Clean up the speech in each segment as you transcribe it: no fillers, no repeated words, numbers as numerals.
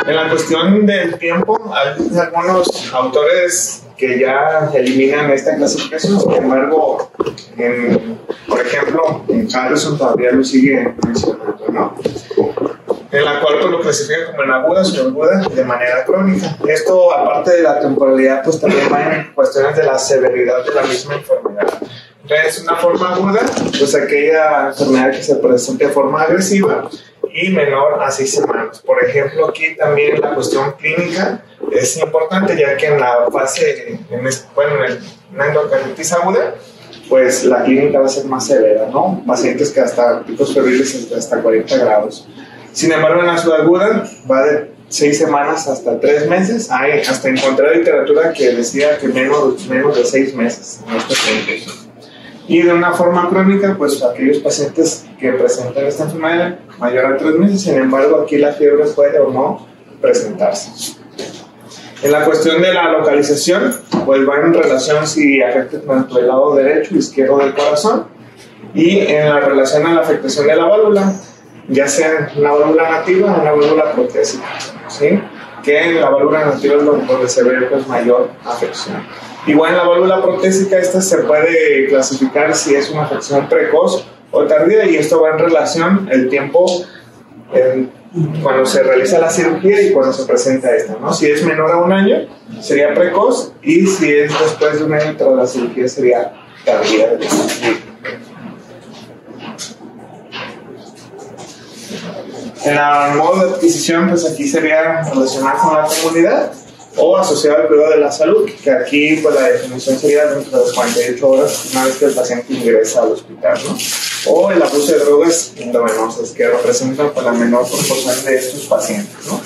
En la cuestión del tiempo, hay algunos autores que ya eliminan esta clasificación, sin embargo, por ejemplo, en Harrison todavía lo sigue mencionando, ¿no? En la cual pues, lo clasifica como en aguda, subaguda, de manera crónica. Esto, aparte de la temporalidad, pues también va en cuestiones de la severidad de la misma enfermedad. Entonces, una forma aguda, pues aquella enfermedad que se presenta de forma agresiva y menor a 6 semanas. Por ejemplo, aquí también la cuestión clínica es importante, ya que en la fase, en una endocarditis aguda, pues la clínica va a ser más severa, ¿no? Pacientes que hasta picos febriles hasta 40 grados. Sin embargo, en la subaguda va de 6 semanas hasta 3 meses. Hay hasta encontrar literatura que decía que menos de 6 meses en estos pacientes. Y de una forma crónica, pues aquellos pacientes que presentan esta enfermedad mayor a 3 meses, sin embargo, aquí la fiebre puede o no presentarse. En la cuestión de la localización, pues va en relación si afecta tanto el lado derecho o izquierdo del corazón, y en la relación a la afectación de la válvula, ya sea una válvula nativa o una válvula protésica, ¿sí? Que en la válvula nativa es donde se ve pues, mayor afección. Igual en la válvula protésica, esta se puede clasificar si es una afección precoz o tardía, y esto va en relación el tiempo cuando se realiza la cirugía y cuando se presenta esta, ¿no? Si es menor a 1 año, sería precoz, y si es después de 1 año tras la cirugía, sería tardía. En la modo de adquisición, pues aquí sería relacionar con la comunidad o asociado al cuidado de la salud, que aquí pues la definición sería dentro de 48 horas una vez que el paciente ingresa al hospital, ¿no? O el abuso de drogas intravenosas, que representan pues, la menor proporción de estos pacientes, ¿no?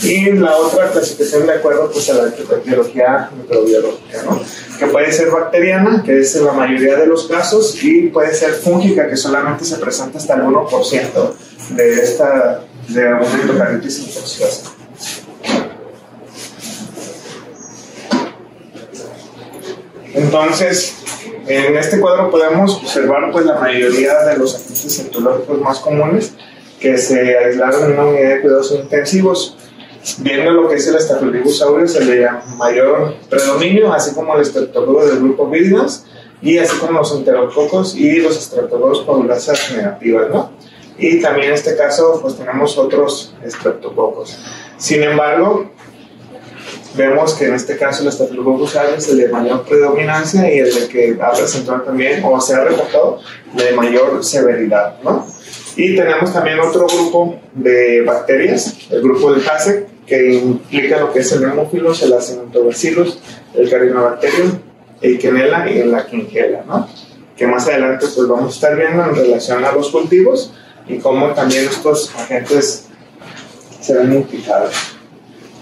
Y la otra clasificación de acuerdo pues, a la etiología microbiológica, ¿no? Que puede ser bacteriana, que es en la mayoría de los casos, y puede ser fúngica, que solamente se presenta hasta el 1% de una endocarditis infecciosa. Entonces, en este cuadro podemos observar pues, la mayoría de los agentes etiológicos más comunes que se aislaron en una unidad de cuidados intensivos, viendo lo que es el Staphylococcus aureus, el de mayor predominio, así como el Streptococcus del grupo Viridians, y así como los enterococos y los Streptococcus purulacea negativas, ¿no? Y también en este caso pues tenemos otros estreptococos. Sin embargo, vemos que en este caso el Staphylococcus aureus es el de mayor predominancia y el de que ha presentado también o se ha reportado de mayor severidad, ¿no? Y tenemos también otro grupo de bacterias, el grupo del HASEC, que implica lo que es el Haemophilus, el Acinetobacillus, el Carinobacterium, el Quenella y la Klebsiella, ¿no? Que más adelante pues vamos a estar viendo en relación a los cultivos y cómo también estos agentes se ven implicados.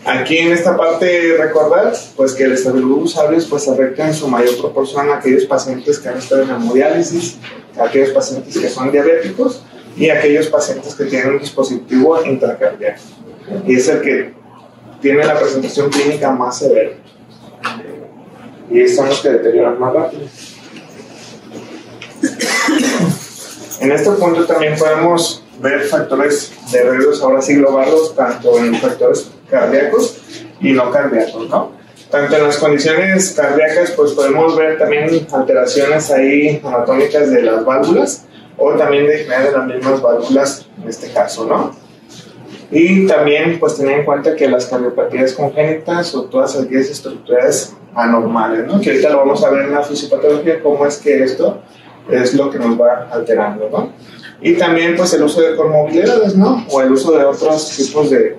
Aquí en esta parte recordar pues que el Staphylococcus aureus pues afecta en su mayor proporción a aquellos pacientes que han estado en hemodiálisis, a aquellos pacientes que son diabéticos y a aquellos pacientes que tienen un dispositivo intracardíaco, y es el que tiene la presentación clínica más severa y son los que deterioran más rápido. En este punto también podemos ver factores de riesgos, ahora sí globados, tanto en factores cardíacos y no cardíacos, ¿no? Tanto en las condiciones cardíacas, pues podemos ver también alteraciones ahí anatómicas de las válvulas o también de general de las mismas válvulas en este caso, ¿no? Y también pues tener en cuenta que las cardiopatías congénitas o todas aquellas estructuras anormales, ¿no? Que ahorita lo vamos a ver en la fisiopatología, cómo es que esto es lo que nos va alterando, ¿no? Y también pues el uso de comorbilidades, ¿no? O el uso de otros tipos de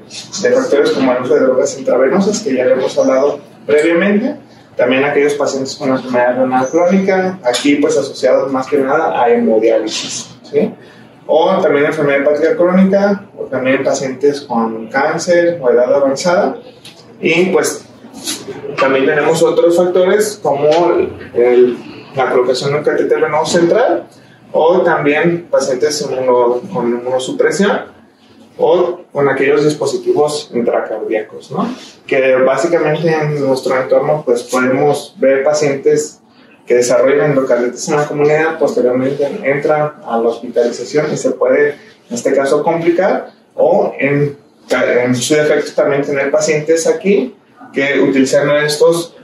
factores como el uso de drogas intravenosas, que ya hemos hablado previamente. También aquellos pacientes con enfermedad renal crónica, aquí pues asociados más que nada a hemodiálisis, ¿sí? O también enfermedad hepática crónica, o también pacientes con cáncer o edad avanzada. Y pues también tenemos otros factores como la colocación de un catéter venoso central, o también pacientes con inmunosupresión o con aquellos dispositivos intracardíacos, ¿no? Que básicamente en nuestro entorno pues podemos ver pacientes que desarrollan endocarditis en la comunidad, posteriormente entran a la hospitalización y se puede en este caso complicar, o en en su defecto también tener pacientes aquí que utilizando estos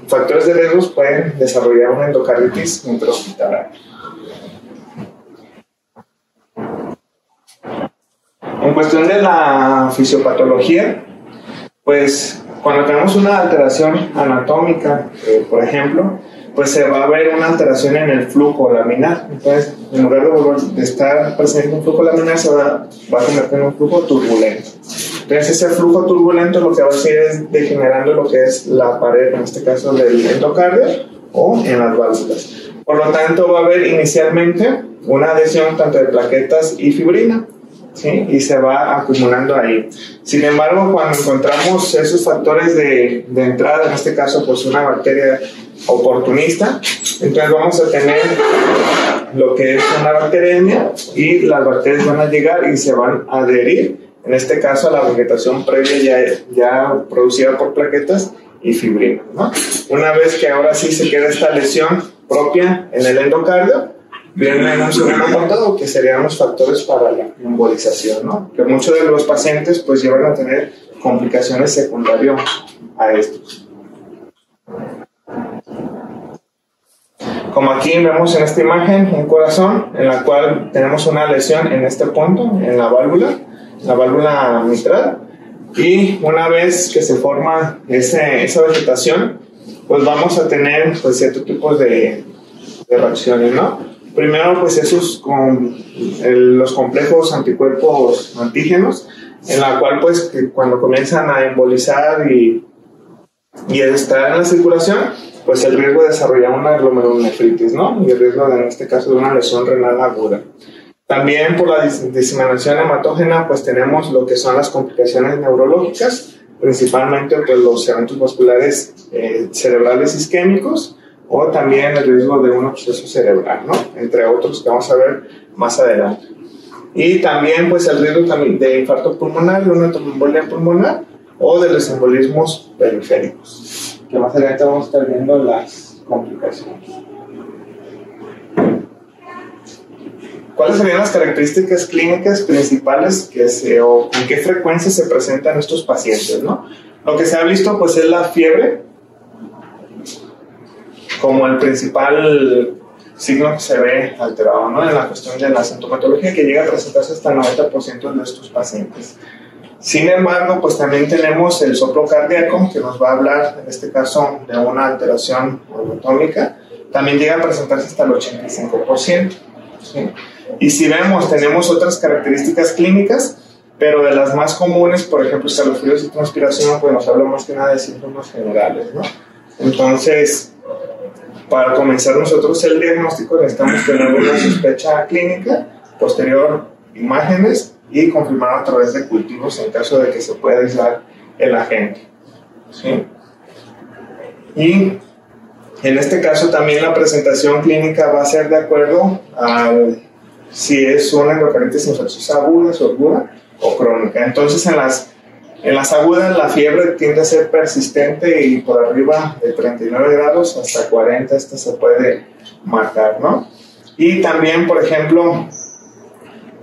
factores de riesgo pueden desarrollar una endocarditis intrahospitalaria. En cuestión de la fisiopatología, pues cuando tenemos una alteración anatómica, por ejemplo, pues se va a ver una alteración en el flujo laminar. Entonces, en lugar de estar presente un flujo laminar, se va a convertir en un flujo turbulento. Entonces, ese flujo turbulento lo que va a hacer es degenerando lo que es la pared, en este caso del endocardio, o en las válvulas. Por lo tanto, va a haber inicialmente una adhesión tanto de plaquetas y fibrina, ¿sí? Y se va acumulando ahí. Sin embargo, cuando encontramos esos factores de entrada, en este caso, pues una bacteria oportunista, entonces vamos a tener lo que es una bacteremia y las bacterias van a llegar y se van a adherir, en este caso, a la vegetación previa ya producida por plaquetas y fibrina, ¿no? Una vez que ahora sí se queda esta lesión propia en el endocardio, viene en un segundo apartado que serían los factores para la embolización, ¿no? Que muchos de los pacientes pues llevan a tener complicaciones secundarias a estos. Como aquí vemos en esta imagen un corazón en la cual tenemos una lesión en este punto, en la válvula mitral, y una vez que se forma esa vegetación, pues vamos a tener pues ciertos tipos de reacciones, ¿no? Primero, pues esos con los complejos anticuerpos antígenos, en la cual pues que cuando comienzan a embolizar y estar en la circulación, pues el riesgo de desarrollar una glomerulonefritis, ¿no? Y el riesgo en este caso de una lesión renal aguda. También por la diseminación hematógena, pues tenemos lo que son las complicaciones neurológicas, principalmente pues los eventos vasculares cerebrales isquémicos, o también el riesgo de un absceso cerebral, ¿no? Entre otros que vamos a ver más adelante. Y también pues el riesgo también de infarto pulmonar, de una tromboembolia pulmonar o de los embolismos periféricos, que más adelante vamos a estar viendo las complicaciones. ¿Cuáles serían las características clínicas principales o con qué frecuencia se presentan estos pacientes, ¿no? Lo que se ha visto pues es la fiebre como el principal signo que se ve alterado, ¿no? En la cuestión de la sintomatología, que llega a presentarse hasta el 90% de estos pacientes. Sin embargo, pues también tenemos el soplo cardíaco, que nos va a hablar, en este caso, de una alteración anatómica. También llega a presentarse hasta el 85%. ¿Sí? Y si vemos, tenemos otras características clínicas, pero de las más comunes, por ejemplo, escalofríos y transpiración, pues nos habla más que nada de síntomas generales, ¿no? Entonces, para comenzar nosotros el diagnóstico necesitamos tener una sospecha clínica, posterior imágenes y confirmar a través de cultivos en caso de que se pueda aislar el agente, ¿sí? Y en este caso también la presentación clínica va a ser de acuerdo a si es una endocarditis infecciosa aguda, sorduda o crónica. Entonces en las agudas la fiebre tiende a ser persistente y por arriba de 39 grados hasta 40 esta se puede marcar, ¿no? Y también, por ejemplo,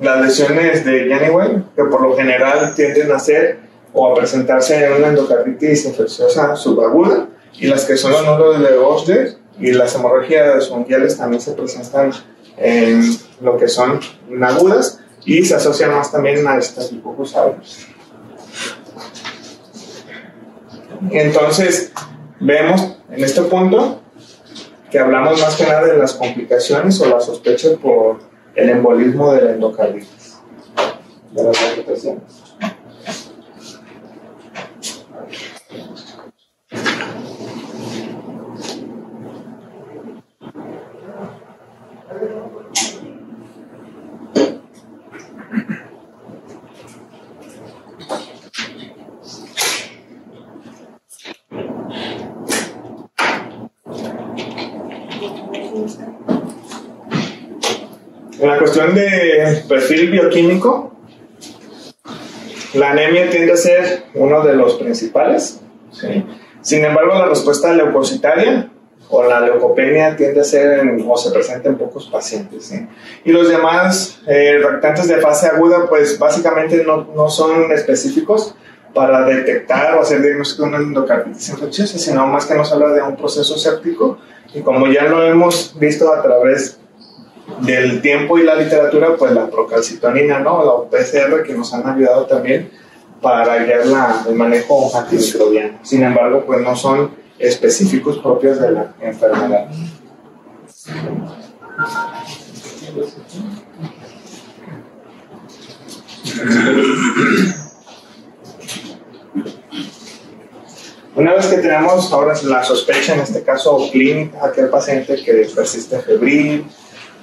las lesiones de Janeway, que por lo general tienden a ser o a presentarse en una endocarditis infecciosa subaguda, y las que son los nódulos de Osler y las hemorragias unguiales también se presentan en lo que son agudas y se asocian más también a estas hipocosaurus. Entonces, vemos en este punto que hablamos más que nada de las complicaciones o las sospechas por el embolismo de la endocarditis, de las afectaciones. En la cuestión de perfil bioquímico, la anemia tiende a ser uno de los principales, ¿sí? Sin embargo, la respuesta leucocitaria o la leucopenia tiende a ser o se presenta en pocos pacientes, ¿sí? Y los demás reactantes de fase aguda, pues básicamente no son específicos para detectar o hacer diagnóstico de una endocarditis infecciosa, sino más que nos habla de un proceso séptico, y como ya lo hemos visto a través del tiempo y la literatura, pues la procalcitonina, ¿no? La PCR, que nos han ayudado también para guiar el manejo antimicrobiano. Sin embargo, pues no son específicos propios de la enfermedad. Una vez que tenemos ahora la sospecha, en este caso clínica, aquel paciente que persiste febril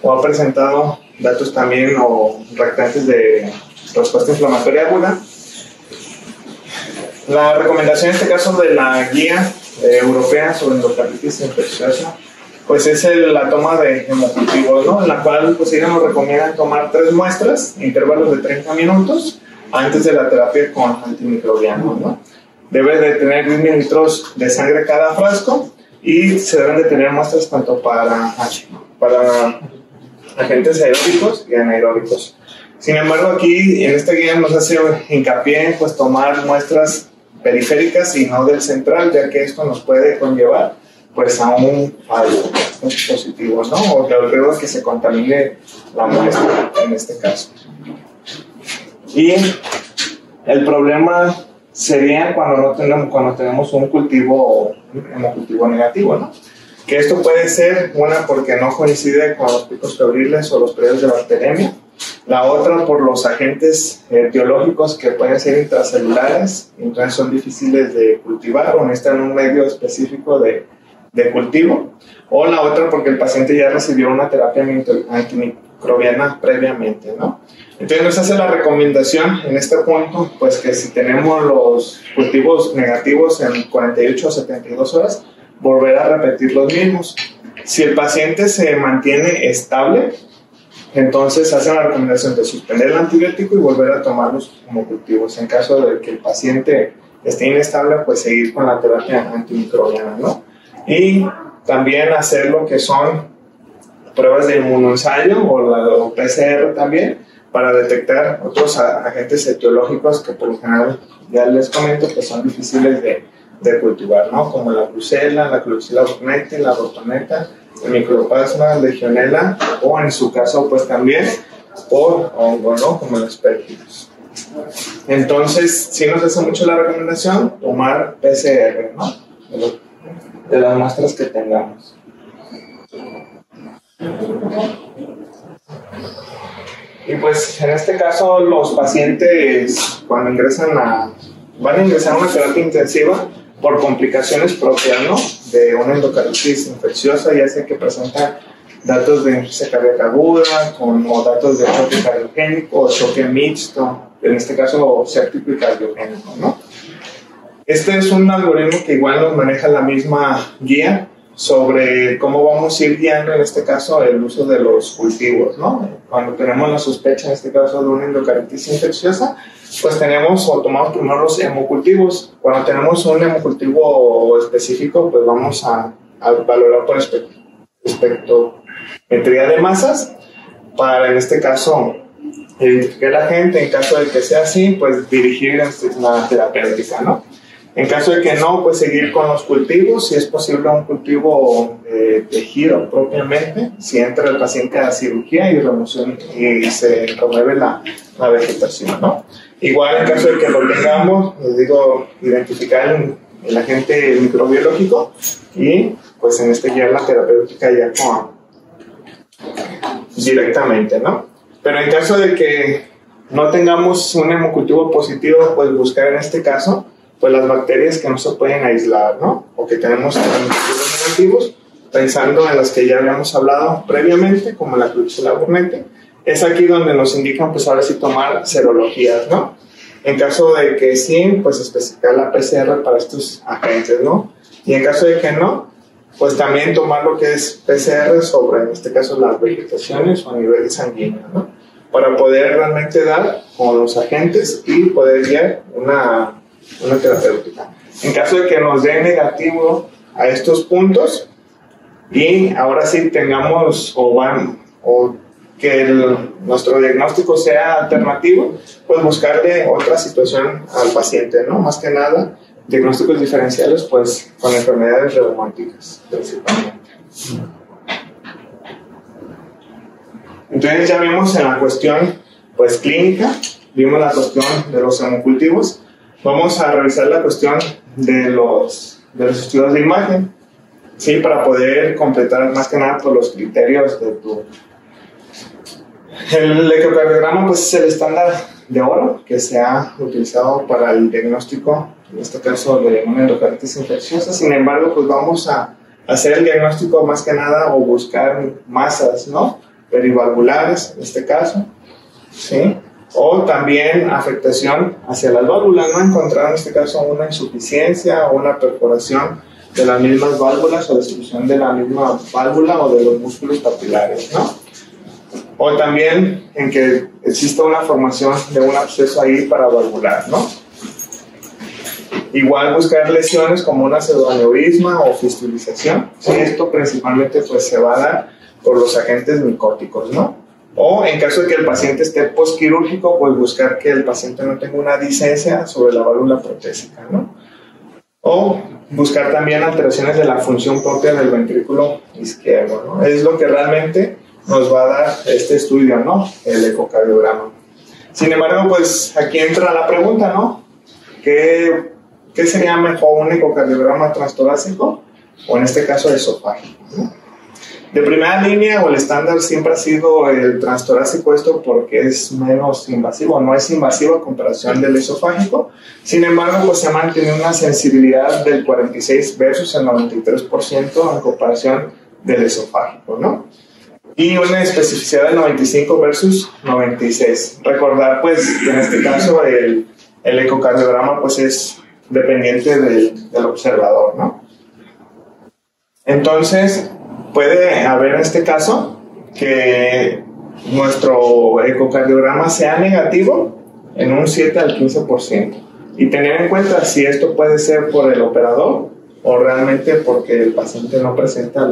o ha presentado datos también o reactantes de respuesta inflamatoria aguda, la recomendación en este caso de la guía europea sobre endocarditis infecciosa, pues es la toma de hemocultivos, ¿no? En la cual pues ellos nos recomiendan tomar 3 muestras, intervalos de 30 minutos, antes de la terapia con antimicrobianos, ¿no? Debe de tener 10 mililitros de sangre cada frasco y se deben de tener muestras tanto para agentes aeróbicos y anaeróbicos. Sin embargo, aquí en esta guía nos hace hincapié en pues, tomar muestras periféricas y no del central, ya que esto nos puede conllevar pues, a un fallo positivo, ¿no? O que alrededor que se contamine la muestra en este caso. Y el problema sería cuando tenemos un hemocultivo negativo, ¿no? Que esto puede ser una porque no coincide con los picos febriles o los periodos de bacteremia, la otra por los agentes etiológicos que pueden ser intracelulares, entonces son difíciles de cultivar o necesitan un medio específico de cultivo, o la otra porque el paciente ya recibió una terapia antimicrobiana previamente, ¿no? Entonces nos hace la recomendación en este punto, pues que si tenemos los cultivos negativos en 48 o 72 horas, volver a repetir los mismos. Si el paciente se mantiene estable, entonces hace la recomendación de suspender el antibiótico y volver a tomar los hemocultivos. En caso de que el paciente esté inestable, pues seguir con la terapia antimicrobiana, ¿no? Y también hacer lo que son pruebas de inmunoensayo o PCR también, para detectar otros agentes etiológicos que por lo general, ya les comento, que son difíciles de cultivar, ¿no? Como la brucela, la Klebsiella burnetii, la rotoneta, el microplasma, legionela, o en su caso, pues también por hongo, ¿no? Como el aspergillus. Entonces, sí nos hace mucho la recomendación tomar PCR, ¿no? De las muestras que tengamos. Y pues en este caso los pacientes cuando van a ingresar a una terapia intensiva por complicaciones propias, ¿no? De una endocarditis infecciosa, ya sea que presentan datos de insuficiencia cardíaca aguda, o datos de choque cardiogénico o choque mixto, en este caso séptico y cardiogénico, ¿no? Este es un algoritmo que igual nos maneja la misma guía sobre cómo vamos a ir guiando en este caso el uso de los cultivos, ¿no? Cuando tenemos la sospecha en este caso de una endocarditis infecciosa, pues tomamos primero los hemocultivos. Cuando tenemos un hemocultivo específico, pues vamos a valorar por espectrometría de masas para en este caso identificar la gente. En caso de que sea así, pues dirigir la terapéutica, ¿no? En caso de que no, pues seguir con los cultivos, si es posible un cultivo de giro propiamente, si entra el paciente a cirugía y remoción y se remueve la vegetación, ¿no? Igual en caso de que lo tengamos, les digo, identificar el agente microbiológico y pues en este guiar la terapéutica ya directamente, ¿no? Pero en caso de que no tengamos un hemocultivo positivo, pues buscar en este caso pues las bacterias que no se pueden aislar, ¿no? O que tenemos hemocultivos negativos, pensando en las que ya habíamos hablado previamente, como la Klebsiella burnetii. Es aquí donde nos indican, pues ahora sí tomar serologías, ¿no? En caso de que sí, pues especificar la PCR para estos agentes, ¿no? Y en caso de que no, pues también tomar lo que es PCR sobre, en este caso, las vegetaciones o a nivel sanguíneo, ¿no? Para poder realmente dar con los agentes y poder guiar una terapéutica. En caso de que nos dé negativo a estos puntos, y ahora sí tengamos o que nuestro diagnóstico sea alternativo, pues buscarle otra situación al paciente, ¿no? Más que nada, diagnósticos diferenciales, pues con enfermedades reumáticas principalmente. Entonces ya vimos en la cuestión pues clínica, vimos la cuestión de los hemocultivos. Vamos a revisar la cuestión de los estudios de imagen, ¿sí? Para poder completar más que nada por los criterios de tu... El ecocardiograma pues es el estándar de oro que se ha utilizado para el diagnóstico, en este caso de una endocarditis infecciosa. Sin embargo, pues vamos a hacer el diagnóstico más que nada o buscar masas, ¿no? Perivalvulares, en este caso, ¿sí? O también afectación hacia las válvulas, ¿no? Encontrar en este caso una insuficiencia o una perforación de las mismas válvulas o destrucción de la misma válvula o de los músculos papilares, ¿no? O también en que exista una formación de un absceso ahí paravalvular, ¿no? Igual buscar lesiones como una pseudoaneurisma o fistulización. Sí, esto principalmente pues se va a dar por los agentes micóticos, ¿no? O en caso de que el paciente esté postquirúrgico, pues buscar que el paciente no tenga una discesia sobre la válvula protésica, ¿no? O buscar también alteraciones de la función propia del ventrículo izquierdo, ¿no? Es lo que realmente nos va a dar este estudio, ¿no? El ecocardiograma. Sin embargo, pues aquí entra la pregunta, ¿no? ¿Qué sería mejor, un ecocardiograma transtorácico o en este caso esofágico, ¿no? De primera línea o el estándar siempre ha sido el transtorácico, esto porque es menos invasivo, no es invasivo a comparación del esofágico. Sin embargo, pues se ha mantenido una sensibilidad del 46 versus el 93% en comparación del esofágico, ¿no? Y una especificidad del 95 versus 96. Recordar, pues, que en este caso el ecocardiograma, pues, es dependiente del observador, ¿no? Entonces, puede haber en este caso que nuestro ecocardiograma sea negativo en un 7 al 15%. Y tener en cuenta si esto puede ser por el operador o realmente porque el paciente no presenta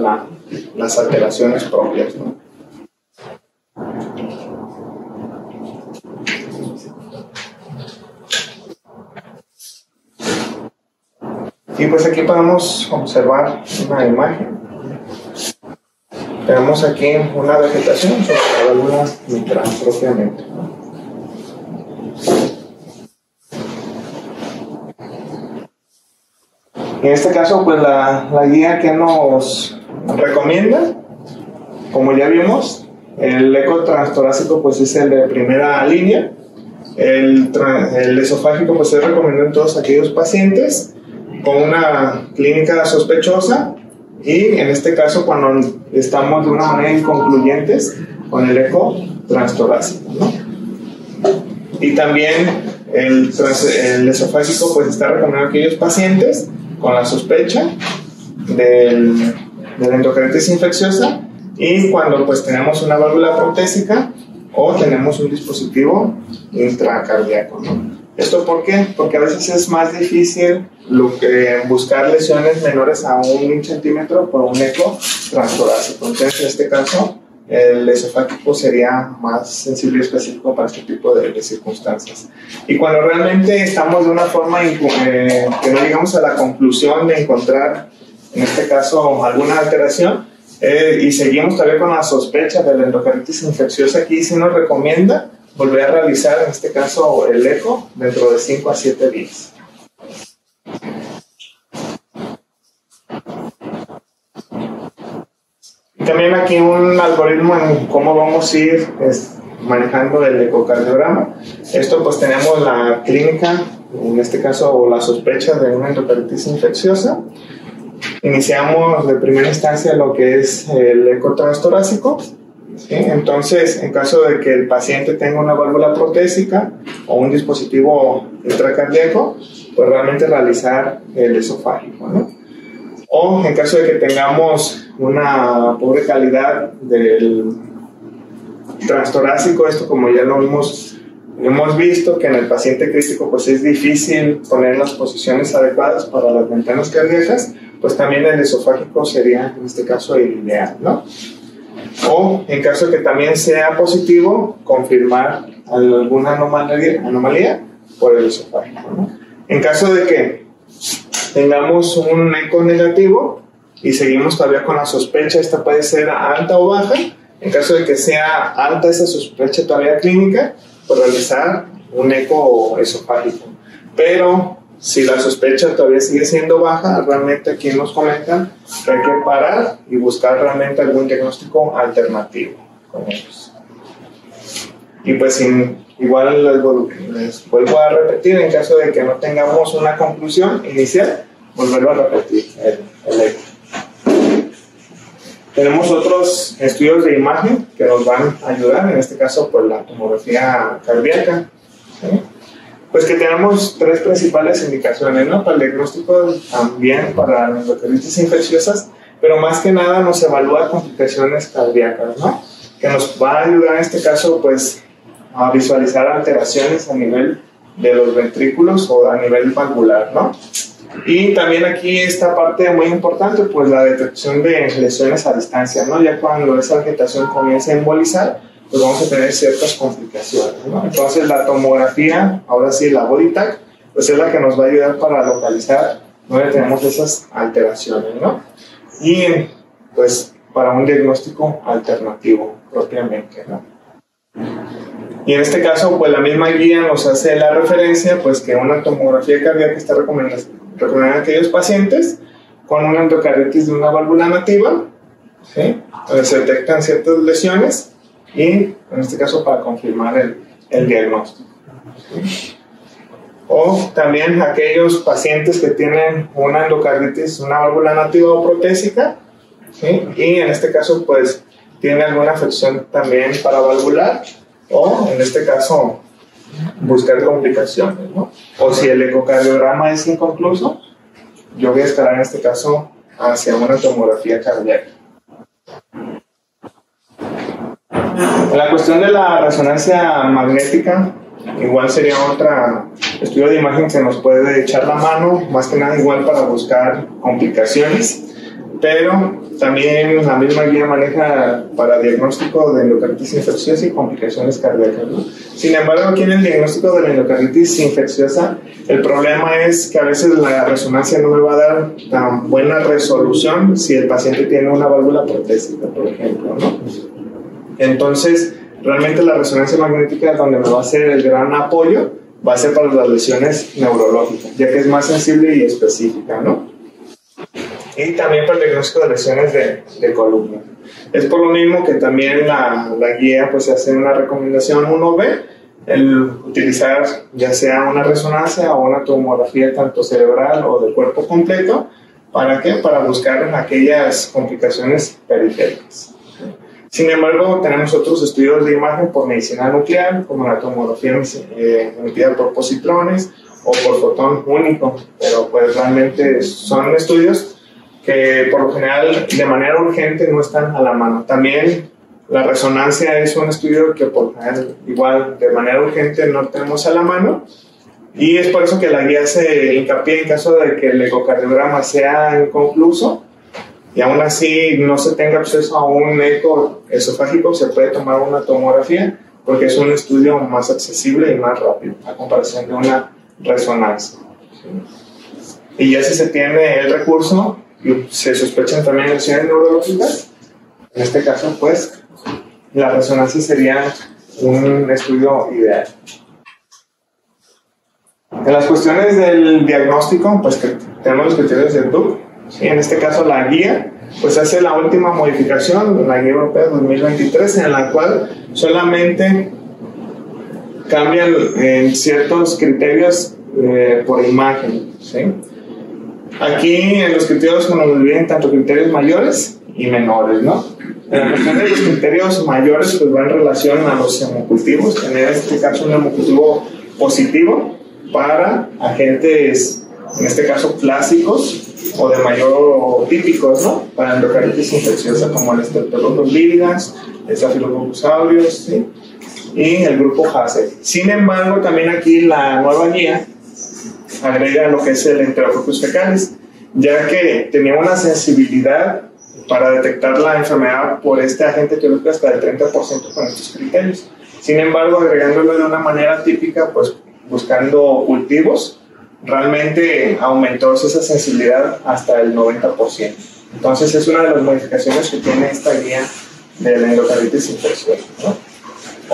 las alteraciones propias, ¿no? Y pues aquí podemos observar una imagen. Tenemos aquí una vegetación sobre la válvula mitral propiamente, ¿no? En este caso, pues la guía que nos recomienda, como ya vimos, el eco transtorácico pues es el de primera línea. El esofágico pues es recomendado en todos aquellos pacientes con una clínica sospechosa y en este caso cuando estamos de una manera inconcluyentes con el eco transtorácico, ¿no? Y también el esofágico pues está recomendado en aquellos pacientes con la sospecha de la endocarditis infecciosa y cuando pues tenemos una válvula protésica o tenemos un dispositivo intracardíaco, ¿no? ¿Esto por qué? Porque a veces es más difícil buscar lesiones menores a 1 centímetro por un eco transtorácico. Entonces, en este caso, el esofágico sería más sensible y específico para este tipo de circunstancias. Y cuando realmente estamos de una forma que no llegamos a la conclusión de encontrar, en este caso, alguna alteración, y seguimos todavía con la sospecha de la endocarditis infecciosa, aquí sí nos recomienda volver a realizar, en este caso, el eco dentro de 5 a 7 días. También aquí un algoritmo en cómo vamos a ir manejando el ecocardiograma. Esto pues tenemos la clínica, en este caso, o la sospecha de una endocarditis infecciosa. Iniciamos de primera instancia lo que es el eco transtorácico, ¿sí? Entonces, en caso de que el paciente tenga una válvula protésica o un dispositivo intracardíaco, pues realmente realizar el esofágico, ¿no? O en caso de que tengamos una pobre calidad del transtorácico, esto como ya lo hemos visto, que en el paciente crítico pues es difícil poner las posiciones adecuadas para las ventanas cardíacas, pues también el esofágico sería en este caso el ideal, ¿no? O en caso de que también sea positivo, confirmar alguna anomalía por el esofágico, ¿no? En caso de que tengamos un eco negativo y seguimos todavía con la sospecha, esta puede ser alta o baja. En caso de que sea alta esa sospecha todavía clínica, pues realizar un eco esofágico. Pero si la sospecha todavía sigue siendo baja, realmente aquí nos comentan que hay que parar y buscar realmente algún diagnóstico alternativo con ellos. Y pues igual les vuelvo a repetir, en caso de que no tengamos una conclusión inicial, volverlo a repetir el eco. Tenemos otros estudios de imagen que nos van a ayudar, en este caso pues la tomografía cardíaca, ¿sí? Pues que tenemos tres principales indicaciones, ¿no? Para el diagnóstico, también para las endocarditis infecciosas, pero más que nada nos evalúa complicaciones cardíacas, ¿no? Que nos va a ayudar en este caso pues a visualizar alteraciones a nivel de los ventrículos o a nivel valvular, ¿no? Y también aquí esta parte muy importante, pues la detección de lesiones a distancia, ¿no? Ya cuando esa vegetación comienza a embolizar, pues vamos a tener ciertas complicaciones, ¿no? Entonces la tomografía, ahora sí la body tag, pues es la que nos va a ayudar para localizar dónde tenemos esas alteraciones, ¿no? Y pues para un diagnóstico alternativo propiamente, ¿no? Y en este caso, pues la misma guía nos hace la referencia, pues que una tomografía cardíaca está recomendada a aquellos pacientes con una endocarditis de una válvula nativa, ¿sí? Donde se detectan ciertas lesiones y en este caso para confirmar el diagnóstico, ¿sí? O también aquellos pacientes que tienen una endocarditis, una válvula nativa o protésica, ¿sí? Y en este caso pues tiene alguna afección también paravalvular, o en este caso buscar complicaciones, ¿no? O si el ecocardiograma es inconcluso, yo voy a esperar en este caso hacia una tomografía cardíaca. La cuestión de la resonancia magnética igual sería otro estudio de imagen que nos puede echar la mano, más que nada igual para buscar complicaciones, pero también la misma guía maneja para diagnóstico de endocarditis infecciosa y complicaciones cardíacas, ¿no? Sin embargo, aquí en el diagnóstico de la endocarditis infecciosa, el problema es que a veces la resonancia no me va a dar tan buena resolución si el paciente tiene una válvula protésica, por ejemplo, ¿no? Entonces, realmente la resonancia magnética donde me va a hacer el gran apoyo va a ser para las lesiones neurológicas, ya que es más sensible y específica, ¿no? Y también para el diagnóstico de lesiones de columna. Es por lo mismo que también la guía pues hace una recomendación 1B, el utilizar ya sea una resonancia o una tomografía tanto cerebral o del cuerpo completo. ¿Para qué? Para buscar aquellas complicaciones periféricas. Sin embargo, tenemos otros estudios de imagen por medicina nuclear, como la tomografía emitida por positrones o por fotón único, pero pues realmente son estudios que por lo general de manera urgente no están a la mano. También la resonancia es un estudio que por lo general igual de manera urgente no tenemos a la mano, y es por eso que la guía se hincapié en caso de que el ecocardiograma sea inconcluso y aún así no se tenga acceso a un eco esofágico, se puede tomar una tomografía porque es un estudio más accesible y más rápido a comparación de una resonancia, ¿sí? Y ya si se tiene el recurso y se sospechan también lesiones neurológicas, en este caso pues la resonancia sería un estudio ideal. En las cuestiones del diagnóstico, pues que tenemos los criterios del DUC, ¿sí? En este caso la guía pues hace la última modificación, la guía europea 2023, en la cual solamente cambian en ciertos criterios por imagen, ¿sí? Aquí en los criterios nos olviden tanto criterios mayores y menores, ¿no? En la cuestión de los criterios mayores, pues va en relación a los hemocultivos, tener en este caso un hemocultivo positivo para agentes, en este caso clásicos o de mayor típicos, ¿no? Para endocarditis infecciosa como el Streptococcus viridans, el Staphylococcus aureus, ¿sí? Y el grupo Hassel. Sin embargo, también aquí la nueva guía agrega lo que es el Enterococcus fecalis, ya que tenía una sensibilidad para detectar la enfermedad por este agente etiológico hasta el 30% con estos criterios. Sin embargo, agregándolo de una manera típica, pues buscando cultivos, realmente aumentó esa sensibilidad hasta el 90%. Entonces es una de las modificaciones que tiene esta guía de la endocarditis infecciosa, ¿no?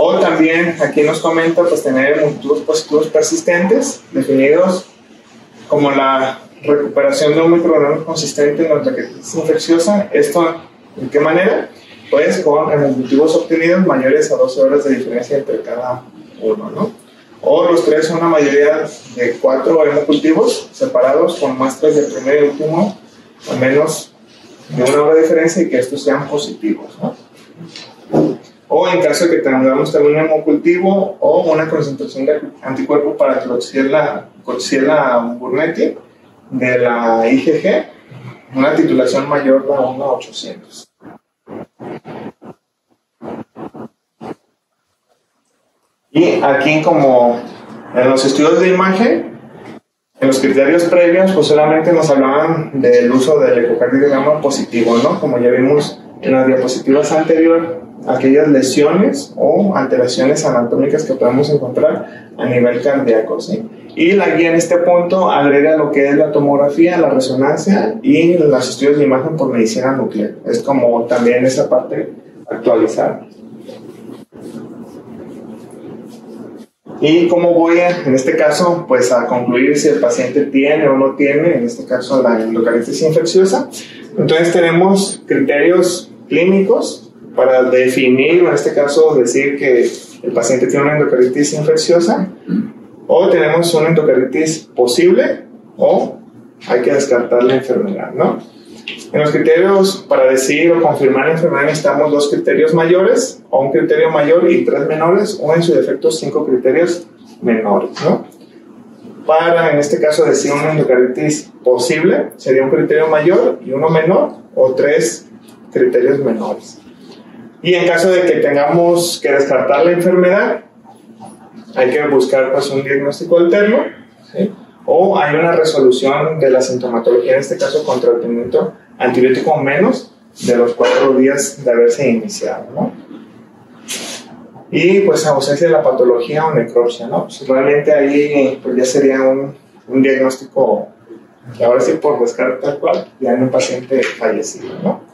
O también aquí nos comenta pues tener motivos positivos persistentes definidos como la recuperación de un microorganismo consistente en la endocarditis infecciosa. ¿Esto en qué manera? Pues con hemocultivos obtenidos mayores a 12 horas de diferencia entre cada uno, ¿no? O los tres son una mayoría de 4 hemocultivos separados con muestras de primer y último a menos de 1 hora de diferencia y que estos sean positivos, ¿no? O en caso de que tengamos también un hemocultivo o una concentración de anticuerpo para Klebsiella burnetii de la IgG, una titulación mayor a 1/800. Y aquí, como en los estudios de imagen, en los criterios previos, pues solamente nos hablaban del uso del ecocardiograma positivo, ¿no? Como ya vimos en las diapositivas anteriores, aquellas lesiones o alteraciones anatómicas que podemos encontrar a nivel cardíaco, ¿sí? Y la guía en este punto agrega lo que es la tomografía, la resonancia y los estudios de imagen por medicina nuclear. Es como también esa parte actualizada. ¿Y cómo voy en este caso, pues a concluir si el paciente tiene o no tiene, en este caso, la endocarditis infecciosa? Entonces tenemos criterios clínicos para definir, o en este caso decir que el paciente tiene una endocarditis infecciosa, o tenemos una endocarditis posible, o hay que descartar la enfermedad, ¿no? En los criterios para decir o confirmar la enfermedad necesitamos 2 criterios mayores, o un criterio mayor y 3 menores, o en su defecto 5 criterios menores, ¿no? Para, en este caso, decir una endocarditis posible, sería un criterio mayor y uno menor, o 3 criterios menores. Y en caso de que tengamos que descartar la enfermedad, hay que buscar pues un diagnóstico alterno, ¿sí? O hay una resolución de la sintomatología, en este caso con tratamiento antibiótico menos de los 4 días de haberse iniciado, ¿no? Y pues ausencia de la patología o necropsia, ¿no? Pues realmente ahí pues ya sería un diagnóstico, ahora sí por descarte tal cual, ya en un paciente fallecido, ¿no?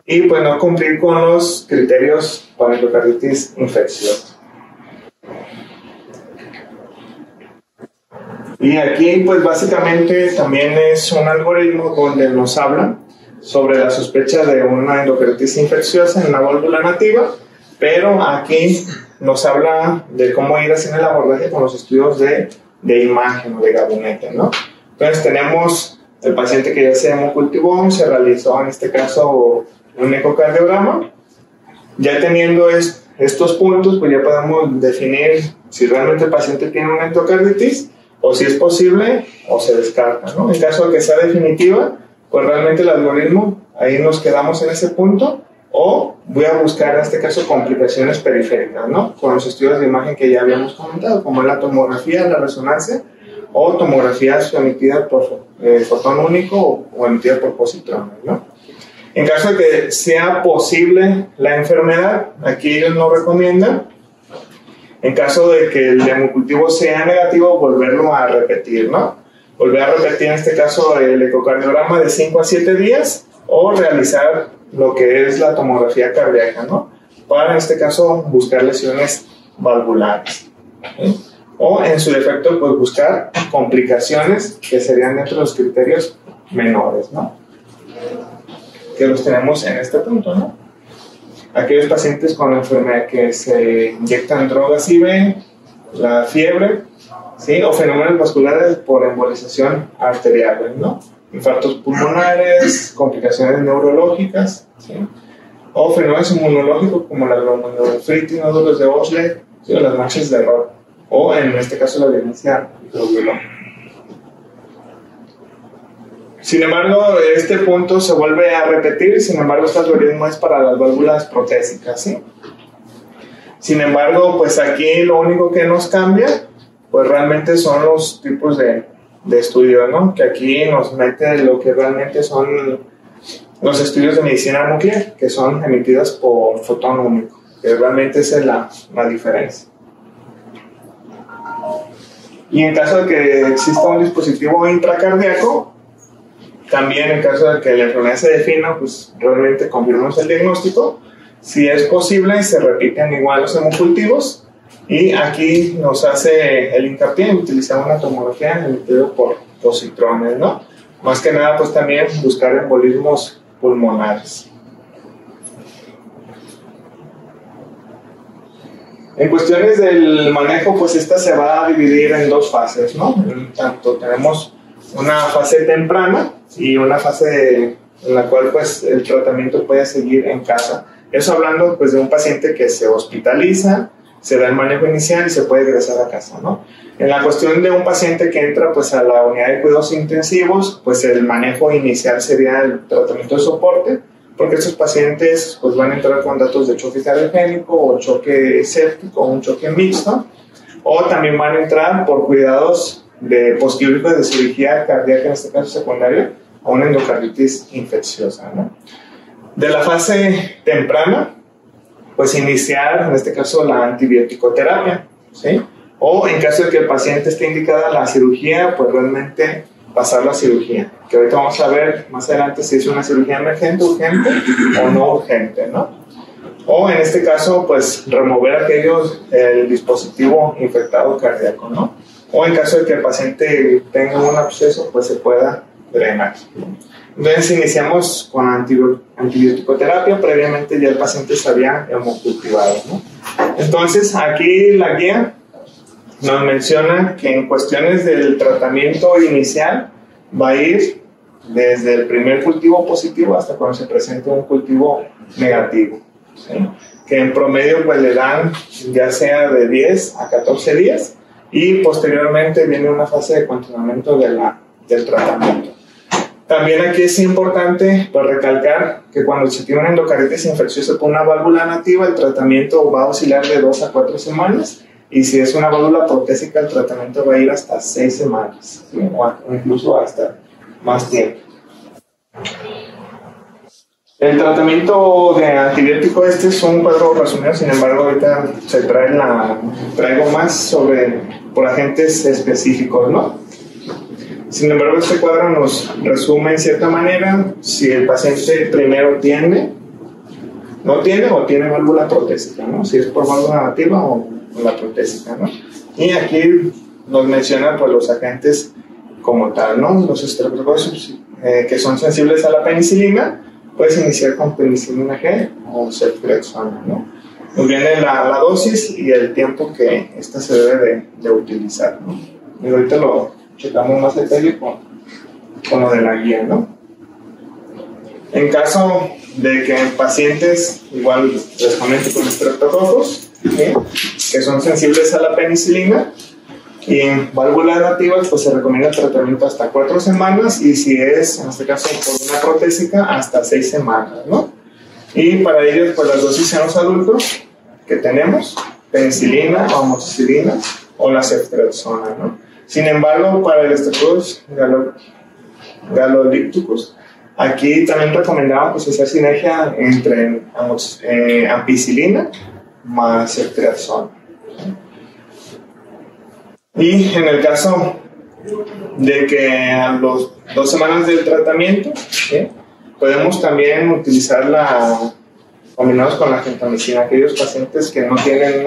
Y pues no cumplir con los criterios para endocarditis infecciosa. Y aquí pues básicamente también es un algoritmo donde nos habla sobre la sospecha de una endocarditis infecciosa en la válvula nativa, pero aquí nos habla de cómo ir haciendo el abordaje con los estudios de imagen o de gabinete, ¿no? Entonces tenemos el paciente que ya se hemocultivó, se realizó en este caso un ecocardiograma. Ya teniendo estos puntos, pues ya podemos definir si realmente el paciente tiene una endocarditis o si es posible o se descarta, ¿no? En caso de que sea definitiva, pues realmente el algoritmo, ahí nos quedamos en ese punto, o voy a buscar en este caso complicaciones periféricas, ¿no? Con los estudios de imagen que ya habíamos comentado, como la tomografía, la resonancia, o tomografía emitida por fotón único o emitida por positrones, ¿no? En caso de que sea posible la enfermedad, aquí ellos nos recomiendan, en caso de que el hemocultivo sea negativo, volverlo a repetir, ¿no? Volver a repetir en este caso el ecocardiograma de 5 a 7 días o realizar lo que es la tomografía cardíaca, ¿no? Para en este caso buscar lesiones valvulares, ¿sí? O en su defecto pues buscar complicaciones que serían dentro de los criterios menores, ¿no? Que los tenemos en este punto, ¿no? Aquellos pacientes con enfermedad que se inyectan drogas IV, la fiebre, ¿sí? O fenómenos vasculares por embolización arterial, ¿no? Infartos pulmonares, complicaciones neurológicas, ¿sí? O fenómenos inmunológicos como la glomerulonefritis, nódulos de Osler, ¿sí? O las manchas de Roth, o en este caso la violencia microbiológica. Sin embargo, este punto se vuelve a repetir, sin embargo, este algoritmo es para las válvulas protésicas, ¿sí? Sin embargo, pues aquí lo único que nos cambia, pues realmente son los tipos de de estudio, ¿no? Que aquí nos mete lo que realmente son los estudios de medicina nuclear, que son emitidas por fotón único, que realmente esa es la diferencia. Y en caso de que exista un dispositivo intracardíaco, también en caso de que la enfermedad se defina, pues realmente confirmamos el diagnóstico. Si es posible, se repiten igual los hemocultivos, y aquí nos hace el hincapié en utilizar una tomografía emitida por positrones, ¿no? Más que nada, pues también buscar embolismos pulmonares. En cuestiones del manejo, pues esta se va a dividir en dos fases, ¿no? Tanto tenemos una fase temprana y una fase en la cual pues el tratamiento puede seguir en casa. Eso hablando pues de un paciente que se hospitaliza, se da el manejo inicial y se puede regresar a casa, ¿no? En la cuestión de un paciente que entra pues a la unidad de cuidados intensivos, pues el manejo inicial sería el tratamiento de soporte, porque estos pacientes pues van a entrar con datos de choque cardiogénico o choque séptico o un choque mixto, o también van a entrar por cuidados de posquirúrgicos de cirugía cardíaca, en este caso secundaria, a una endocarditis infecciosa, ¿no? De la fase temprana, pues iniciar en este caso la antibiótico-terapia, ¿sí? O en caso de que el paciente esté indicada la cirugía, pues realmente pasar la cirugía, que ahorita vamos a ver más adelante si es una cirugía emergente, urgente o no urgente, ¿no? O en este caso, pues remover el dispositivo infectado cardíaco, ¿no? O en caso de que el paciente tenga un absceso, pues se pueda drenar. Entonces iniciamos con antibiótico-terapia, previamente ya el paciente se había hemocultivado, ¿no? Entonces aquí la guía nos menciona que en cuestiones del tratamiento inicial va a ir desde el primer cultivo positivo hasta cuando se presente un cultivo negativo, ¿sí? Que en promedio pues le dan ya sea de 10 a 14 días y posteriormente viene una fase de continuamiento del tratamiento. También aquí es importante pues, recalcar que cuando se tiene una endocarditis infecciosa por una válvula nativa, el tratamiento va a oscilar de 2 a 4 semanas, y si es una válvula protésica, el tratamiento va a ir hasta 6 semanas, ¿sí? O incluso hasta más tiempo. El tratamiento de antibiótico, este es un cuadro resumido, sin embargo ahorita se traigo más por agentes específicos, ¿no? Sin embargo, este cuadro nos resume en cierta manera si el paciente primero no tiene o tiene válvula protésica, ¿no? Si es por válvula nativa o la protésica, ¿no? Y aquí nos menciona pues, los agentes como tal, ¿no? Los estreptococos que son sensibles a la penicilina, puedes iniciar con penicilina G o ceftriaxona, ¿no? Nos viene la dosis y el tiempo que esta se debe de utilizar, ¿no? Y ahorita lo checamos más detalle con lo de la guía, ¿no? En caso de que en pacientes, igual les comento con estreptococos, ¿sí? Que son sensibles a la penicilina, y en válvulas nativas, pues se recomienda el tratamiento hasta 4 semanas, y si es, en este caso, por una protésica, hasta 6 semanas, ¿no? Y para ellos, pues las dosis en los adultos que tenemos, penicilina o amoxicilina o la ceftriaxona, ¿no? Sin embargo, para el estreptococcus galolípticos, aquí también recomendamos pues, hacer sinergia entre ampicilina más ceftriaxona. Y en el caso de que a las 2 semanas del tratamiento, ¿sí? Podemos también utilizarla combinados con la gentamicina, aquellos pacientes que no tienen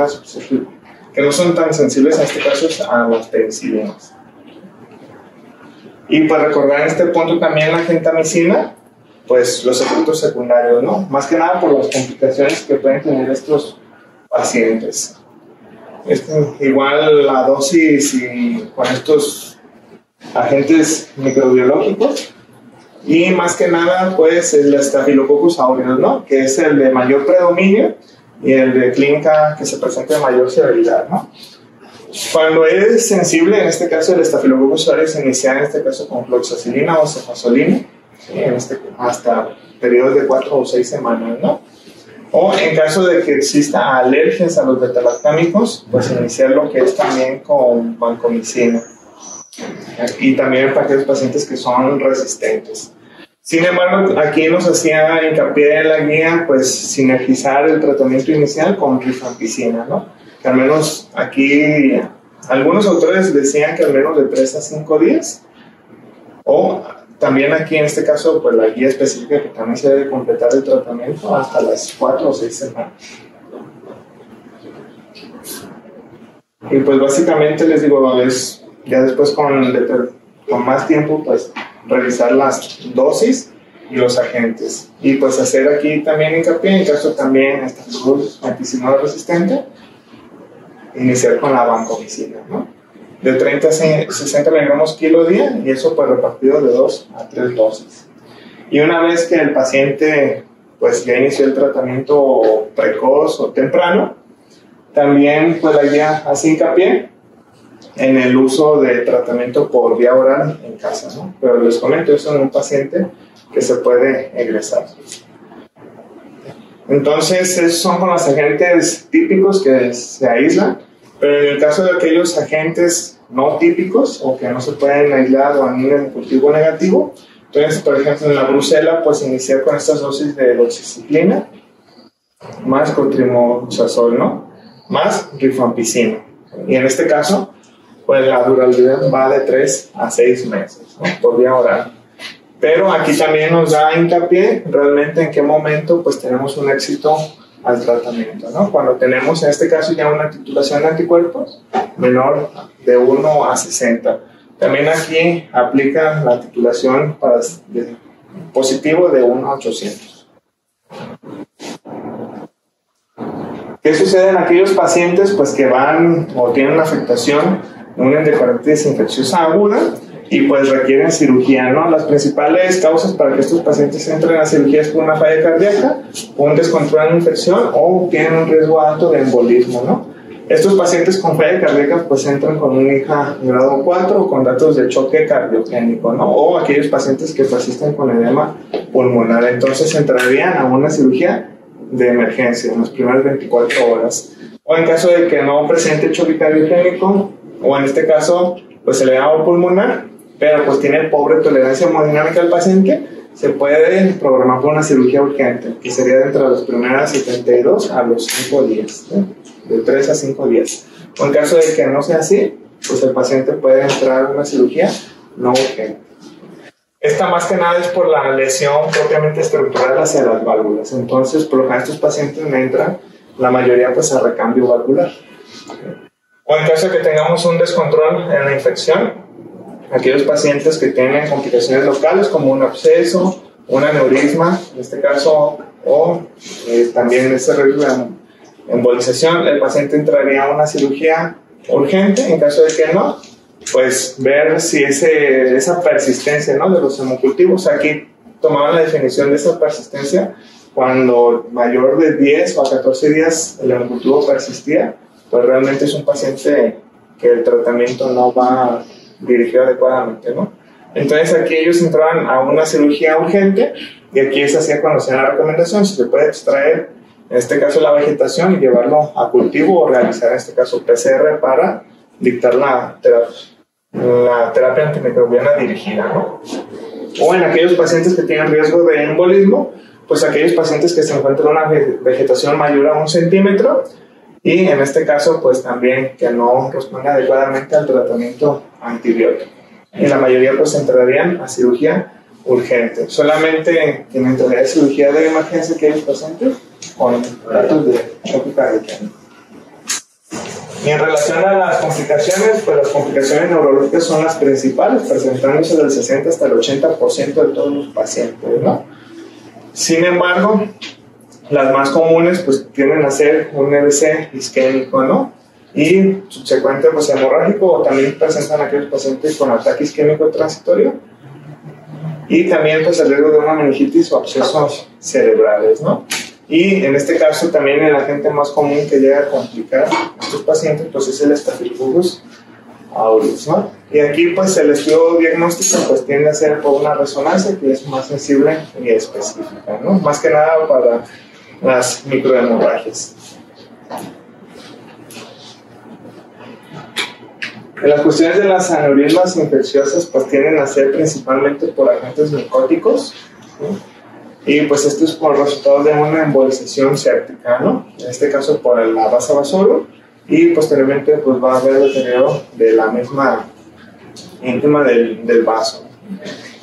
que no son tan sensibles en este caso a las penicilinas. Y para recordar en este punto también la gentamicina, pues los efectos secundarios, ¿no? Más que nada por las complicaciones que pueden tener estos pacientes. Igual la dosis y con estos agentes microbiológicos, y más que nada pues el Staphylococcus aureus, ¿no? Que es el de mayor predominio y el de clínica que se presenta de mayor severidad, ¿no? Cuando es sensible, en este caso el Staphylococcus aureus se inicia en este caso con fluoxacilina o cefazolina, ¿sí? Hasta periodos de 4 o 6 semanas, ¿no? O en caso de que exista alergias a los betalactámicos, pues iniciar lo que es también con vancomicina. y también para aquellos pacientes que son resistentes. Sin embargo, aquí nos hacía hincapié en la guía, pues, sinergizar el tratamiento inicial con rifampicina, ¿no? Que al menos aquí, algunos autores decían que al menos de 3 a 5 días, o también aquí en este caso, pues la guía específica que también se debe completar el tratamiento hasta las 4 o 6 semanas. Y pues básicamente les digo, es ya después con más tiempo, pues revisar las dosis y los agentes. Y pues hacer aquí también hincapié, en caso también esta anticinol resistente, iniciar con la vancomicina, ¿no? De 30 a 60 miligramos kilo día, y eso pues repartido de 2 a 3 dosis. Y una vez que el paciente pues ya inició el tratamiento precoz o temprano, también pues la guía hace hincapié en el uso de tratamiento por vía oral en casa, ¿no? Pero les comento, eso en un paciente que se puede egresar. Entonces, esos son con los agentes típicos que se aíslan, pero en el caso de aquellos agentes no típicos o que no se pueden aislar o en un cultivo negativo, entonces, por ejemplo, en la brucela, pues iniciar con estas dosis de doxiciclina más cotrimoxazol, ¿no? Más rifampicina. Y en este caso, pues la durabilidad va de 3 a 6 meses, ¿no? Por vía oral. Pero aquí también nos da hincapié realmente en qué momento pues tenemos un éxito al tratamiento, ¿no? Cuando tenemos en este caso ya una titulación de anticuerpos menor de 1 a 60. También aquí aplica la titulación para positivo de 1 a 800. ¿Qué sucede en aquellos pacientes pues que van o tienen una afectación, una endocardititis infecciosa aguda y pues requieren cirugía, ¿no? Las principales causas para que estos pacientes entren a cirugía es por una falla cardíaca, un descontrol en la infección o tienen un riesgo alto de embolismo, ¿no? Estos pacientes con falla cardíaca pues entran con un INHA grado 4 o con datos de choque cardiogénico, ¿no? O aquellos pacientes que persisten con edema pulmonar, entonces entrarían a una cirugía de emergencia en las primeras 24 horas. O en caso de que no presente choque cardiogénico, o en este caso, pues edema pulmonar, pero pues tiene pobre tolerancia hemodinámica al paciente, se puede programar por una cirugía urgente, que sería dentro de las primeras 72 a los 5 días, ¿eh? De 3 a 5 días. O en caso de que no sea así, pues el paciente puede entrar a una cirugía no urgente. Esta más que nada es por la lesión propiamente estructural hacia las válvulas. Entonces, por lo general estos pacientes entran, la mayoría pues a recambio valvular. O en caso de que tengamos un descontrol en la infección, aquellos pacientes que tienen complicaciones locales como un absceso, un aneurisma, en este caso, o también ese riesgo de embolización, el paciente entraría a una cirugía urgente. En caso de que no, pues ver si esa persistencia, ¿no?, de los hemocultivos. Aquí tomaban la definición de esa persistencia cuando mayor de 10 o a 14 días el hemocultivo persistía, pues realmente es un paciente que el tratamiento no va dirigido adecuadamente, ¿no? Entonces aquí ellos entraban a una cirugía urgente y aquí se hacía cuando se da la recomendación si se puede extraer, en este caso la vegetación, y llevarlo a cultivo o realizar en este caso PCR para dictar la terapia antimicrobiana dirigida, ¿no? O en aquellos pacientes que tienen riesgo de embolismo, pues aquellos pacientes que se encuentran una vegetación mayor a 1 centímetro y en este caso pues también que no responde adecuadamente al tratamiento antibiótico. Y la mayoría pues entrarían a cirugía urgente. Solamente quien entraría a cirugía de emergencia aquellos pacientes con datos de choque cardíaco. Y en relación a las complicaciones, pues las complicaciones neurológicas son las principales, presentándose del 60 hasta el 80% de todos los pacientes, ¿no? Sin embargo, las más comunes pues tienden a ser un EBC isquémico, ¿no? Y subsecuente pues hemorrágico, o también presentan aquellos pacientes con ataque isquémico transitorio. Y también pues el riesgo de una meningitis o abscesos cerebrales, ¿no? Y en este caso también el agente más común que llega a complicar a estos pacientes pues es el Staphylococcus aureus, ¿no? Y aquí pues el estudio diagnóstico pues tiende a ser por una resonancia que es más sensible y específica, ¿no? Más que nada para las microhemorragias. En las cuestiones de las aneurismas infecciosas, pues tienden a ser principalmente por agentes micóticos, ¿no? Y pues esto es por resultado de una embolización séptica, ¿no? En este caso por la base vasoro, y posteriormente pues va a haber deterioro de la misma íntima del vaso.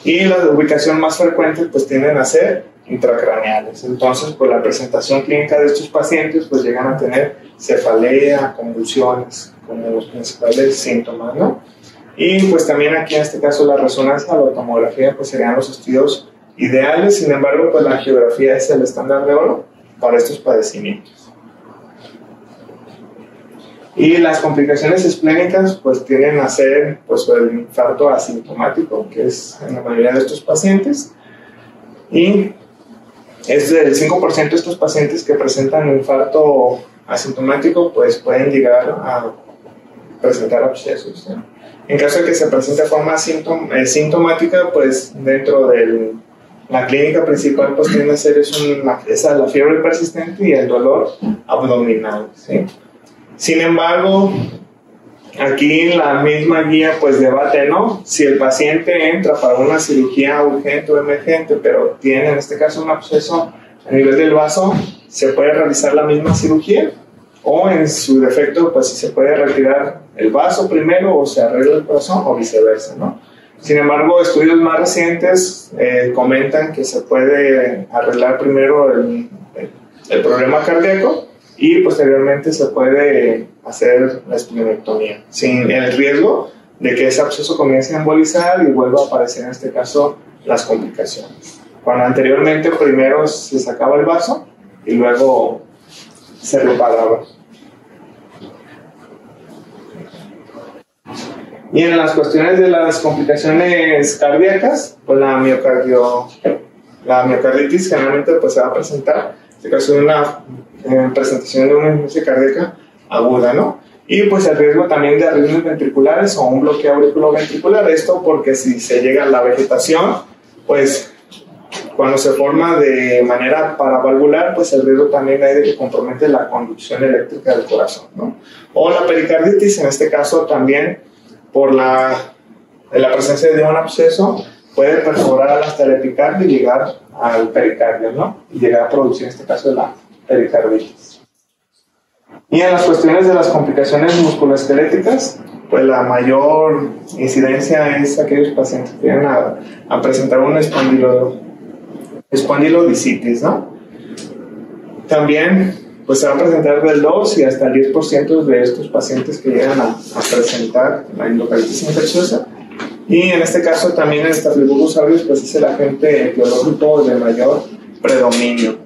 Y la ubicación más frecuente pues tienden a ser intracraneales. Entonces, pues la presentación clínica de estos pacientes pues llegan a tener cefalea, convulsiones como los principales síntomas, ¿no? Y pues también aquí en este caso la resonancia o la tomografía pues serían los estudios ideales. Sin embargo, pues la angiografía es el estándar de oro para estos padecimientos. Y las complicaciones esplénicas pues tienden a ser pues el infarto asintomático, que es en la mayoría de estos pacientes, y es del 5% de estos pacientes que presentan infarto asintomático pues pueden llegar a presentar abscesos, ¿sí? En caso de que se presente de forma sintomática, pues dentro de la clínica principal pues tiende a ser esa la fiebre persistente y el dolor abdominal, ¿sí? Sin embargo, aquí la misma guía pues debate, ¿no? Si el paciente entra para una cirugía urgente o emergente, pero tiene en este caso un absceso a nivel del vaso, ¿se puede realizar la misma cirugía? O en su defecto, pues si se puede retirar el vaso primero o se arregla el corazón o viceversa, ¿no? Sin embargo, estudios más recientes comentan que se puede arreglar primero el problema cardíaco y posteriormente se puede hacer la esplenectomía, sin el riesgo de que ese absceso comience a embolizar y vuelva a aparecer en este caso las complicaciones. Cuando anteriormente primero se sacaba el vaso y luego se reparaba. Y en las cuestiones de las complicaciones cardíacas, pues la miocarditis generalmente pues se va a presentar, en este caso de una presentación de una insuficiencia cardíaca aguda, ¿no? Y pues el riesgo también de arritmias ventriculares o un bloqueo auriculoventricular. Esto porque si se llega a la vegetación, pues cuando se forma de manera paravalvular, pues el riesgo también hay de que compromete la conducción eléctrica del corazón, ¿no? O la pericarditis, en este caso también por la presencia de un absceso, puede perforar hasta el epicardio y llegar al pericardio, ¿no? Y llegar a producir en este caso de la pericarditis. Y en las cuestiones de las complicaciones musculoesqueléticas, pues la mayor incidencia es aquellos pacientes que llegan a presentar una espondilodicitis, ¿no? También pues se va a presentar del 2 y hasta el 10% de estos pacientes que llegan a presentar la endocarditis infecciosa. Y en este caso también el Staphylococcus aureus pues es el agente etiológico de mayor predominio.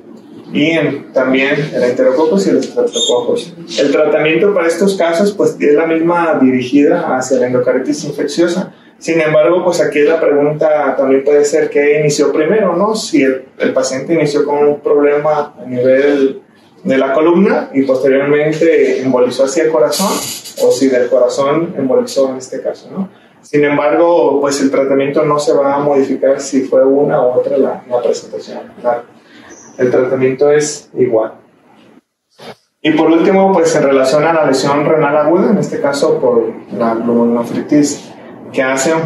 Y también el Enterococcus y el Streptococcus. El tratamiento para estos casos pues es la misma dirigida hacia la endocarditis infecciosa. Sin embargo, pues aquí la pregunta también puede ser qué inició primero, ¿no? Si el paciente inició con un problema a nivel de la columna y posteriormente embolizó hacia el corazón, o si del corazón embolizó en este caso, ¿no? Sin embargo, pues el tratamiento no se va a modificar si fue una u otra la presentación. Claro. El tratamiento es igual. Y por último, pues en relación a la lesión renal aguda, en este caso por la glomerulonefritis que hacen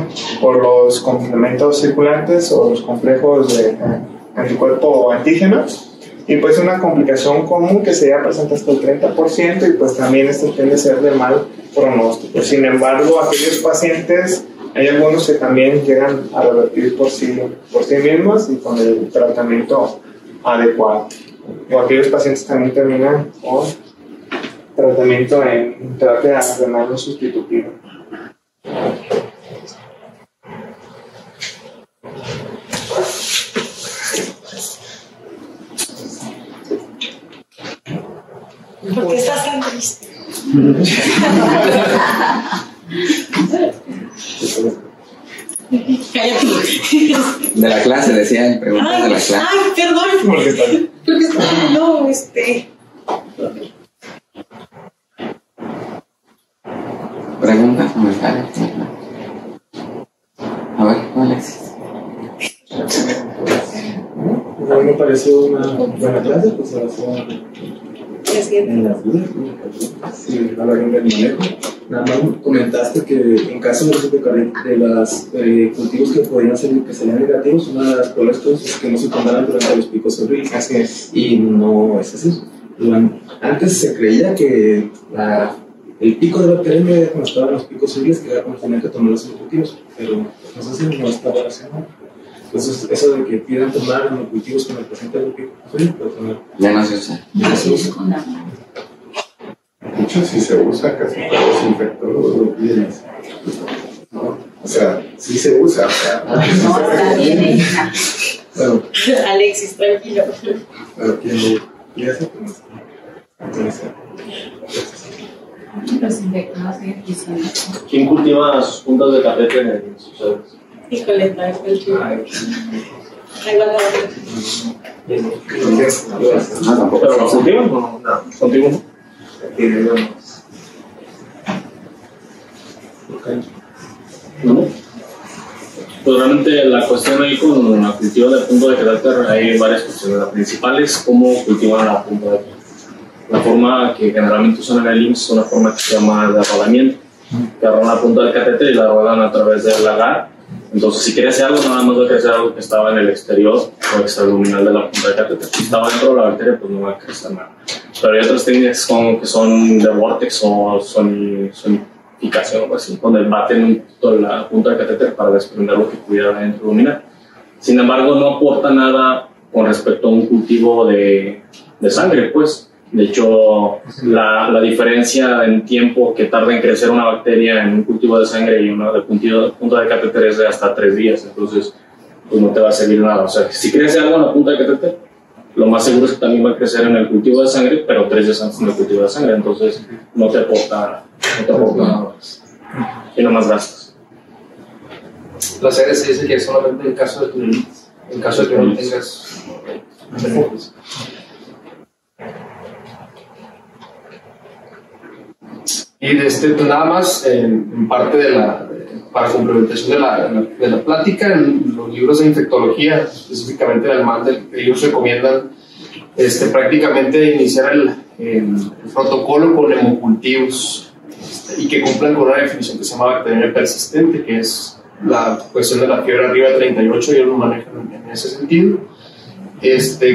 por los complementos circulantes o los complejos de anticuerpo o antígenos. Y pues una complicación común que se ya presenta hasta el 30% y pues también esto tiende a ser de mal pronóstico. Sin embargo, aquellos pacientes, hay algunos que también llegan a revertir por sí mismos y con el tratamiento adecuado. O aquellos pacientes también terminan con tratamiento en terapia renal no sustitutiva. ¿Por qué estás tan triste? De la clase, decían, preguntas de la clase. Ay, perdón. ¿Por qué está bien? Porque está no, Preguntas, comentarios. A ver, Alexis. A mí me pareció una buena clase, pues ahora sí. se siente. En las dudas, sí, hablaron del manejo. Nada más comentaste que en caso de los cultivos que podían ser que serían negativos, una de las peores cosas es que no se tomaran durante los picos febriles. Así es. Y no es así. Antes se creía que el pico de bacteria era cuando estaban los picos febriles, que era cuando tenían que tomar los cultivos, pero no sé si no estaba haciendo. Entonces, eso de que pidan tomar en los cultivos con el paciente del pico febril, pues ya no se usa. ya se usa. De hecho, si se usa, casi todos los infectólogos lo piden. ¿No? O sea, sí se usa. O sea, No, está bien hecha. Pero, Alexis, tranquilo. pero quien lo quiere hacer, pues, Los infectados siguen pisando. ¿Quién cultiva sus puntas de catéter en sus sedes? Híjole, está el chido. Ahí va la otra. No, tampoco. ¿Pero lo cultivan o no? No. ¿Contigo no? No. Pues realmente la cuestión ahí con la cultivo de punto de carácter hay varias cuestiones. La principal es cómo cultivan la punta de carácter. La forma que generalmente usan en el IMSS es una forma que se llama de arrodamiento, que agarran la punta del catéter y la rodan a través del lagar. Entonces, si quieres hacer algo, nada más va a crecer algo que estaba en el exterior o extraluminal de la punta del catéter. Si estaba dentro de la bacteria, pues no va a crecer nada. Pero hay otras técnicas que son de vortex o sonificación o algo así, donde baten un poquito la punta del catéter para desprender lo que pudiera dentro luminar. Sin embargo, no aporta nada con respecto a un cultivo de sangre, pues. De hecho, la diferencia en tiempo que tarda en crecer una bacteria en un cultivo de sangre y una de punta de catéter es de hasta 3 días. Entonces, pues no te va a servir nada. O sea, si crece algo en la punta de catéter, lo más seguro es que también va a crecer en el cultivo de sangre, pero 3 días antes en el cultivo de sangre. Entonces, no te aporta nada más. Y no más gastos. Las sedes se dice que solamente en caso de tunelitis, en caso de que no tengas beneficios. Y pues nada más, en parte para complementación de la plática, en los libros de infectología, específicamente en el MAN, ellos recomiendan prácticamente iniciar el protocolo con hemocultivos y que cumplan con una definición que se llama bacteriemia persistente, que es la cuestión de la fiebre arriba de 38, ellos lo manejan en ese sentido,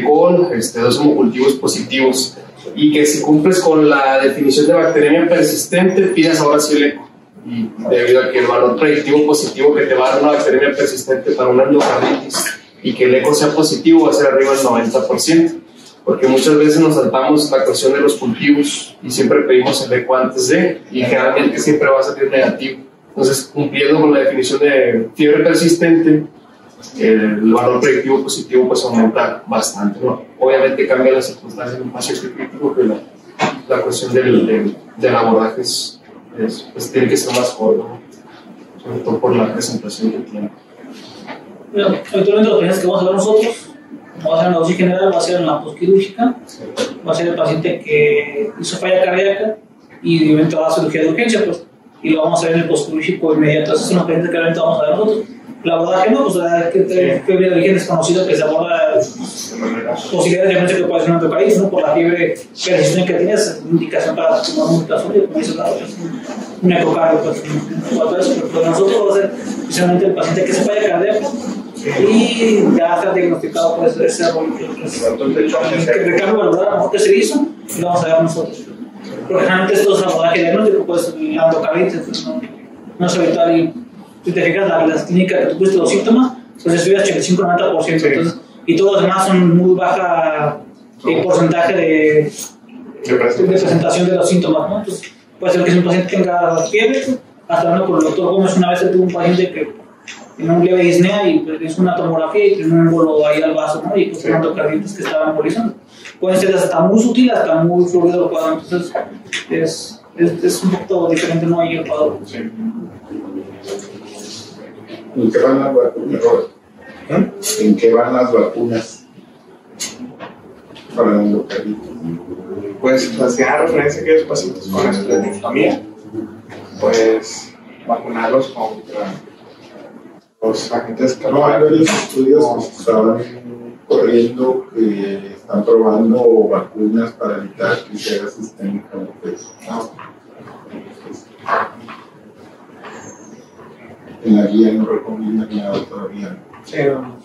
con 2 hemocultivos positivos. Y que si cumples con la definición de bacteriemia persistente, pidas ahora sí el eco. Y debido a que el valor predictivo positivo que te va a dar una bacteriemia persistente para una endocarditis y que el eco sea positivo va a ser arriba del 90%. Porque muchas veces nos saltamos la cuestión de los cultivos y siempre pedimos el eco antes de, y generalmente siempre va a salir negativo. Entonces, cumpliendo con la definición de fiebre persistente, el valor predictivo positivo pues aumenta bastante, ¿no? Obviamente cambia las circunstancias en un paciente crítico, que la cuestión del abordaje pues tiene que ser más corto, ¿no? Sobre todo por la presentación que tiene. Bueno, actualmente los pacientes que vamos a ver nosotros va a ser en la dosis general, va a ser en la postquirúrgica, va a ser el paciente que hizo falla cardíaca y eventualmente va a cirugía de urgencia, pues, y lo vamos a ver en el postquirúrgico inmediato. Esos son los pacientes que realmente vamos a ver nosotros. La abordaje no, pues que fiebre de origen desconocido que se aborda posibilidades de diagnóstico que puede ser un endocarditis, ¿no? Por la fiebre persistente que tienes, indicación para tomar un ultrasonido, como dice un ecocardio, pues, pero nosotros vamos a ser precisamente el paciente que se falla cardíaco y ya está diagnosticado pues ese error que Ricardo valorará, a lo mejor que se hizo, y lo vamos a ver nosotros. Porque generalmente esto es abordaje diagnóstico, pues la endocarditis pues, no es habitual. Y si te fijas, las clínicas que tú pusiste los síntomas, pues estudias 85-90%, entonces, y todos los demás son muy baja porcentaje de presentación de los síntomas, ¿no? Entonces, puede ser que si un paciente tenga fiebre, hasta hablando con el doctor Gómez, una vez tuvo un paciente que tiene un leve disnea y pues, hizo una tomografía y tiene un émbolo ahí al vaso, ¿no? Y pues un endocarditis que estaba embolizando. Pueden ser hasta muy sutil, hasta muy fluido el cuadro, entonces es un poquito diferente, ¿no? Ahí el cuadro. Sí. ¿En qué van las vacunas, Robert? ¿En qué van las vacunas para la endocarditis? Pues hacía referencia a aquellos pacientes con esplenomegalia, pues vacunarlos contra los agentes que no, hay varios estudios que estaban corriendo que están probando vacunas para evitar que se haga sistémicamente eso. En la guía no recomiendan nada todavía. Sí, no.